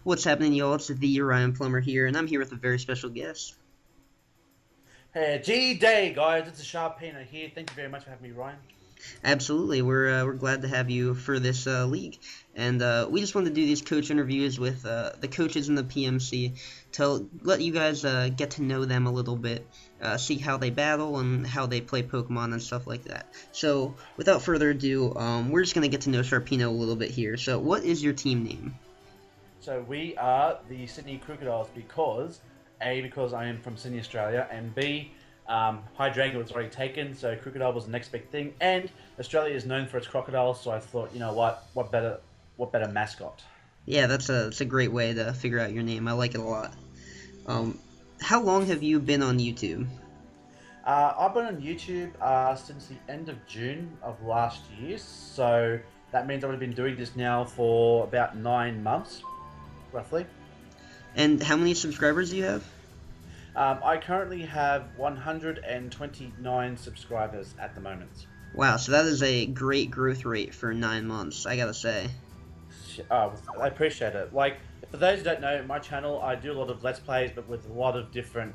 What's happening, y'all? It's THEryanplummer here, and I'm here with a very special guest. Hey, G-Day, guys. It's a Sharpino here. Thank you very much for having me, Ryan. Absolutely, we're glad to have you for this league, and we just wanted to do these coach interviews with the coaches in the PMC to let you guys get to know them a little bit, see how they battle and how they play Pokemon and stuff like that. So, without further ado, we're just gonna get to know Sharpino a little bit here. So, what is your team name? So we are the Sydney Krookodiles because, A, because I am from Sydney, Australia, and B, Hydreigon was already taken, so Crocodile was the next big thing, and Australia is known for its crocodiles, so I thought, you know what better mascot? Yeah, that's a great way to figure out your name. I like it a lot. Um, how long have you been on YouTube? I've been on YouTube since the end of June of last year, so that means I've been doing this now for about 9 months, roughly. And how many subscribers do you have? I currently have 129 subscribers at the moment. Wow, so that is a great growth rate for 9 months, I gotta say. I appreciate it. Like, for those who don't know, my channel, I do a lot of Let's Plays, but with a lot of different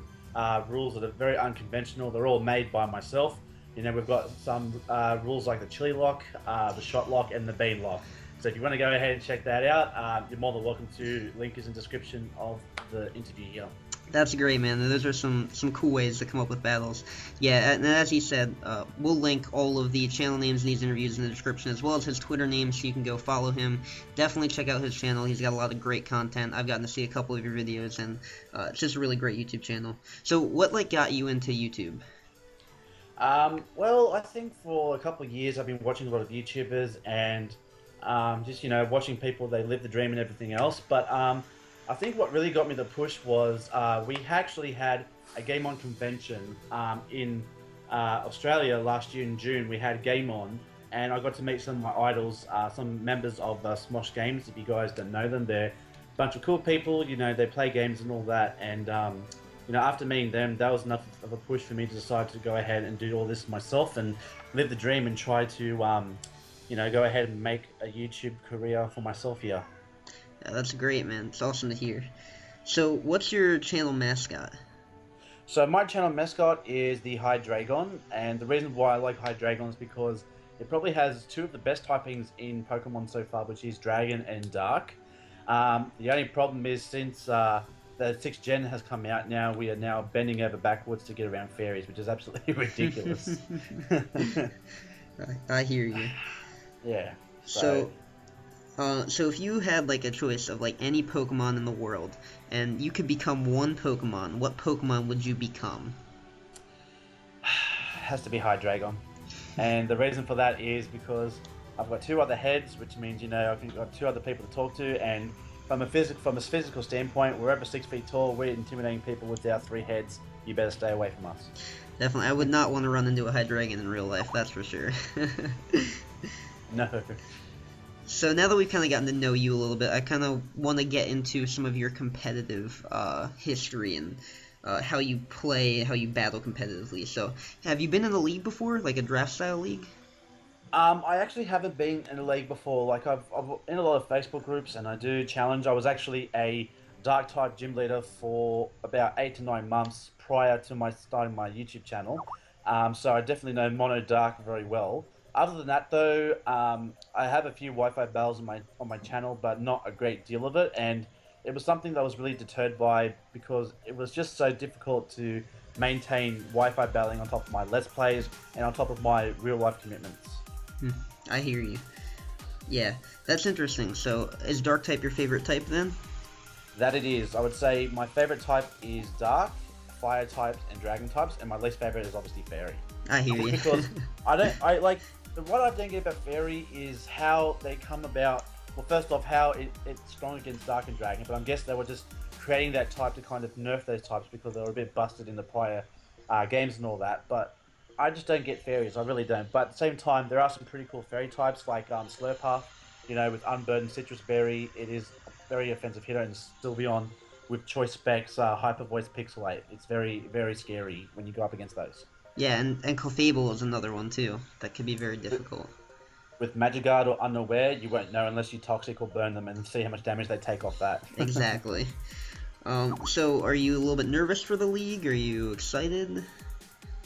rules that are very unconventional. They're all made by myself. You know, we've got some rules like the chili lock, the shot lock, and the bean lock. So if you want to go ahead and check that out, you're more than welcome to. Link is in the description of the interview here. That's great, man. Those are some cool ways to come up with battles. Yeah, and as he said, we'll link all of the channel names in these interviews in the description, as well as his Twitter name, so you can go follow him. Definitely check out his channel. He's got a lot of great content. I've gotten to see a couple of your videos, and it's just a really great YouTube channel. So, what got you into YouTube? Well, I think for a couple of years I've been watching a lot of YouTubers and just watching people, they live the dream and everything else. But I think what really got me the push was we actually had a Game On convention in Australia last year in June. We had Game On, and I got to meet some of my idols, some members of Smosh Games. If you guys don't know them, they're a bunch of cool people. You know, they play games and all that. And after meeting them, that was enough of a push for me to decide to go ahead and do all this myself and live the dream and try to go ahead and make a YouTube career for myself here. Yeah, that's great, man. It's awesome to hear. So, what's your channel mascot? So my channel mascot is the Hydreigon, and the reason why I like Hydreigon is because it probably has two of the best typings in Pokemon so far, which is Dragon and Dark. The only problem is since the 6th gen has come out now, we are now bending over backwards to get around fairies, which is absolutely ridiculous. I hear you. Yeah. So if you had like a choice of like any Pokemon in the world, and you could become one Pokemon, what Pokemon would you become? Has to be Hydreigon, and the reason for that is because I've got two other heads, which means I've got two other people to talk to, and from a physical standpoint, we're over 6 feet tall. We're intimidating people with our three heads. You better stay away from us. Definitely, I would not want to run into a Hydreigon in real life. That's for sure. No. So now that we've kind of gotten to know you a little bit, I kind of want to get into some of your competitive history and how you play, how you battle competitively. So, have you been in a league before, like a draft-style league? I actually haven't been in a league before. Like I've in a lot of Facebook groups, and I do challenge. I was actually a Dark type gym leader for about 8 to 9 months prior to my starting my YouTube channel. So I definitely know Mono Dark very well. Other than that, though, I have a few Wi-Fi battles on my channel, but not a great deal of it. And it was something that I was really deterred by because it was just so difficult to maintain Wi-Fi battling on top of my Let's Plays and on top of my real-life commitments. I hear you. Yeah, that's interesting. So, is Dark type your favorite type then? That it is. I would say my favorite type is Dark, Fire types, and Dragon types, and my least favorite is obviously Fairy. I hear you. Because what I don't get about Fairy is how they come about. Well, first off, how it's strong against Dark and Dragon, but I guess they were just creating that type to kind of nerf those types because they were a bit busted in the prior games and all that. But I just don't get Fairies, I really don't. But at the same time, there are some pretty cool Fairy types like Slurpuff, with Unburdened Citrus Berry. It is a very offensive hitter, and Sylveon with Choice Specs, Hyper Voice Pixelate. It's very, very scary when you go up against those. Yeah, and Clefable is another one too that could be very difficult. with Magikarp or Unaware, you won't know unless you toxic or burn them and see how much damage they take off that. Exactly. So are you a little bit nervous for the league? Are you excited?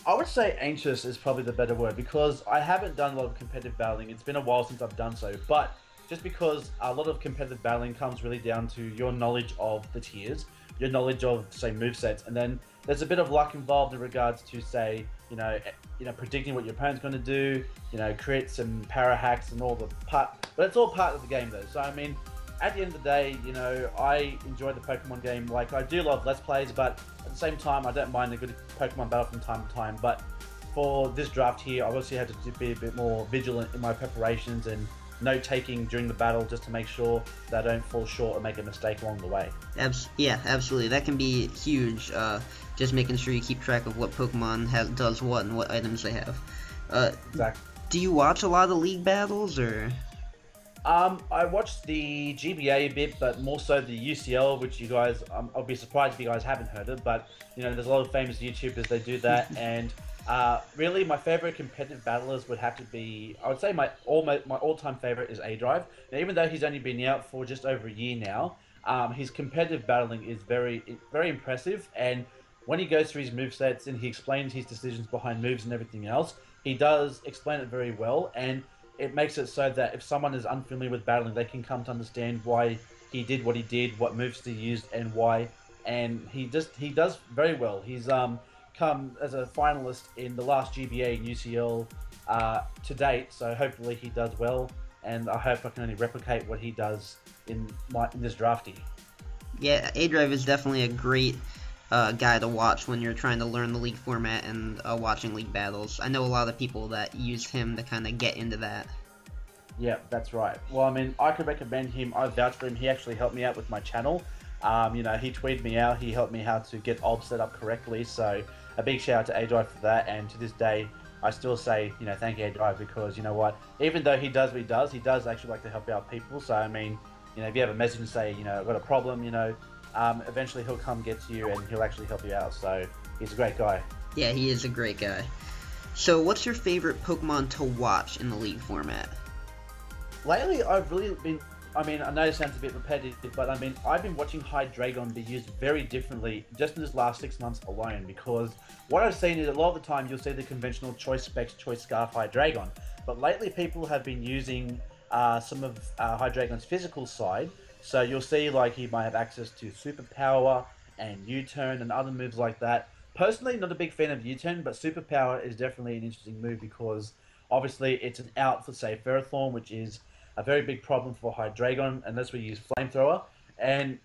I would say anxious is probably the better word because I haven't done a lot of competitive battling. It's been a while since I've done so, but just because a lot of competitive battling comes really down to your knowledge of the tiers, your knowledge of, say, movesets, and then there's a bit of luck involved in regards to, say, predicting what your opponent's going to do, create some para hacks and all the part, but it's all part of the game though. So I mean, at the end of the day, I enjoy the Pokemon game. Like, I do love Let's Plays, but at the same time, I don't mind a good Pokemon battle from time to time. But for this draft here, I obviously had to be a bit more vigilant in my preparations and note-taking during the battle just to make sure that I don't fall short or make a mistake along the way. Yeah, absolutely. That can be huge, just making sure you keep track of what Pokemon does what and what items they have. Exactly. Do you watch a lot of league battles, or...? I watched the GBA a bit, but more so the UCL, which you guys, I'll be surprised if you guys haven't heard it, but, there's a lot of famous YouTubers that do that, and really my favorite competitive battlers would have to be, I would say my all-time favorite is A-Drive. Now, even though he's only been out for just over a year now, his competitive battling is very, very impressive, and when he goes through his movesets and he explains his decisions behind moves and everything else, he does explain it very well, and it makes it so that if someone is unfamiliar with battling, they can come to understand why he did what he did, what moves he used, and why. And he does very well. He's come as a finalist in the last GBA and UCL to date, so hopefully he does well. And I hope I can only replicate what he does in this drafty. Yeah, A-Drive is definitely a great guy to watch when you're trying to learn the league format and watching league battles. I know a lot of people that use him to kind of get into that. Yeah, that's right. Well, I mean, I could recommend him. I vouch for him. He actually helped me out with my channel. He tweeted me out. He helped me how to get OBS set up correctly. So a big shout out to A-Drive for that. And to this day, I still say, thank you, A-Drive, because you know what? Even though he does what he does actually like to help out people. So, I mean, if you have a message and say, I've got a problem, eventually he'll come get to you and he'll actually help you out. So he's a great guy. Yeah, he is a great guy. So what's your favorite Pokemon to watch in the league format? Lately, I've really been, I know it sounds a bit repetitive, but I've been watching Hydreigon be used very differently just in this last 6 months alone, because what I've seen is a lot of the time you'll see the conventional Choice Specs, Choice Scarf Hydreigon, but lately people have been using some of Hydreigon's physical side. So you'll see like he might have access to Superpower and U-Turn and other moves like that. Personally, not a big fan of U-Turn, but Superpower is definitely an interesting move because obviously it's an out for, say, Ferrothorn, which is a very big problem for Hydreigon unless we use Flamethrower. And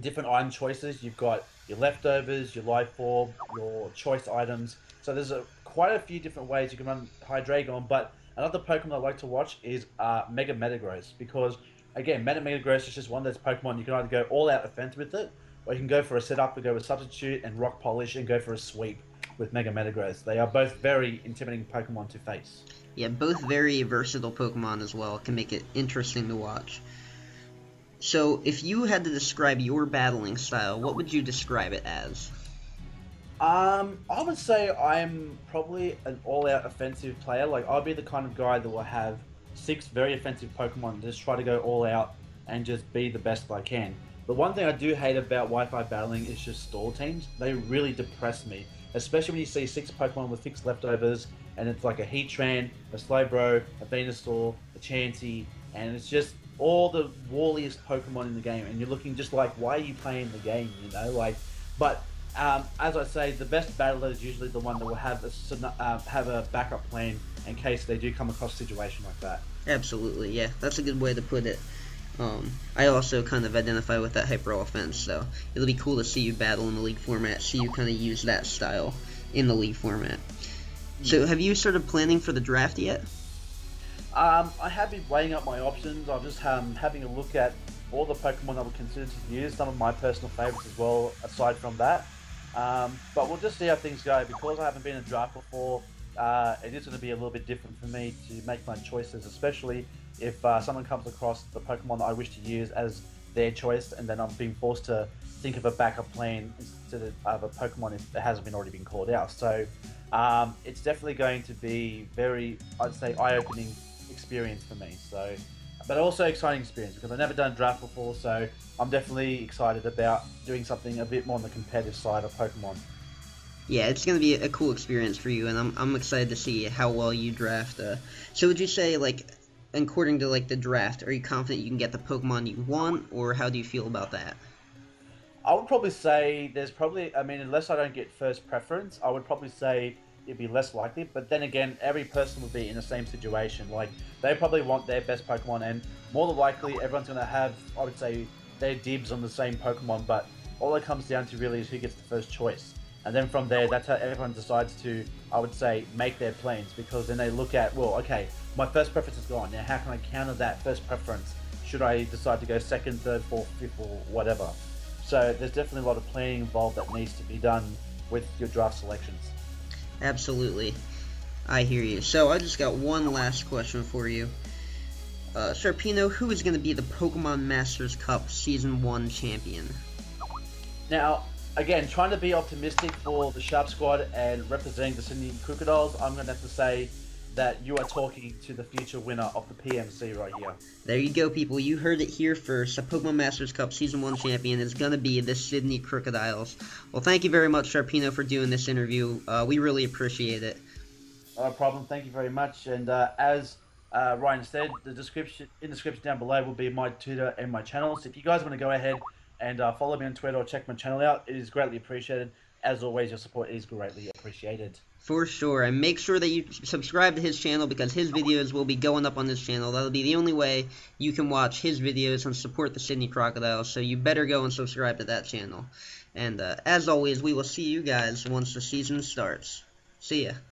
different item choices, you've got your leftovers, your life orb, your choice items. So there's quite a few different ways you can run Hydreigon, but another Pokemon I like to watch is Mega Metagross, because again, Metagross is just one of those Pokemon you can either go all out offense with it, or you can go for a setup and go with Substitute and Rock Polish and go for a sweep with Mega Metagross. They are both very intimidating Pokemon to face. Yeah, both very versatile Pokemon as well. It can make it interesting to watch. So, if you had to describe your battling style, what would you describe it as? I would say I'm probably an all-out offensive player. Like, I'll be the kind of guy that will have 6 very offensive Pokemon and just try to go all out and just be the best I can. The one thing I do hate about Wi-Fi battling is just stall teams. They really depress me, especially when you see 6 Pokemon with 6 leftovers and it's like a Heatran, a Slowbro, a Venusaur, a Chansey, and it's just all the walliest Pokemon in the game, and you're looking just like, why are you playing the game, But as I say, the best battler is usually the one that will have a backup plan in case they do come across a situation like that. Absolutely, yeah, that's a good way to put it. I also kind of identify with that hyper offense, so it'll be cool to see you battle in the league format, see you kind of use that style in the league format. So have you started planning for the draft yet? I have been weighing up my options. I'm just having a look at all the Pokemon I would consider to use, some of my personal favorites as well, aside from that. But we'll just see how things go. Because I haven't been in a draft before, it is going to be a little bit different for me to make my choices, especially if someone comes across the Pokemon that I wish to use as their choice, and then I'm being forced to think of a backup plan instead of a Pokemon if it hasn't already been called out. So it's definitely going to be very, I'd say, eye-opening experience for me. So, but also exciting experience because I've never done draft before, so I'm definitely excited about doing something a bit more on the competitive side of Pokemon. Yeah, it's gonna be a cool experience for you, and I'm excited to see how well you draft. So would you say, like, according to like the draft, are you confident you can get the Pokemon you want, or how do you feel about that? I would probably say there's probably, I mean, unless I don't get first preference, I would probably say it'd be less likely. But then again, every person would be in the same situation. Like, they probably want their best Pokemon, and more than likely, everyone's going to have, I would say, their dibs on the same Pokemon. But all it comes down to really is who gets the first choice. And then from there, that's how everyone decides to, I would say, make their plans. Because then they look at, well, okay, my first preference is gone. Now, how can I counter that first preference? Should I decide to go second, third, fourth, fifth, or whatever? So there's definitely a lot of planning involved that needs to be done with your draft selections. Absolutely, I hear you. So I just got one last question for you. Sharpino, who is going to be the Pokemon Masters Cup Season 1 champion? Now, again, trying to be optimistic for the Sharp Squad and representing the Sydney Krookodiles, I'm going to have to say that you are talking to the future winner of the PMC right here. There you go, people. You heard it here first. The Pokemon Masters Cup Season 1 champion is going to be the Sydney Krookodiles. Well, thank you very much, Sharpino, for doing this interview. We really appreciate it. No problem. Thank you very much. And as Ryan said, in the description down below will be my Twitter and my channel. So if you guys want to go ahead and follow me on Twitter or check my channel out, it is greatly appreciated. As always, your support is greatly appreciated. For sure, and make sure that you subscribe to his channel because his videos will be going up on this channel. That'll be the only way you can watch his videos and support the Sydney Crocodiles, so you better go and subscribe to that channel. And as always, we will see you guys once the season starts. See ya.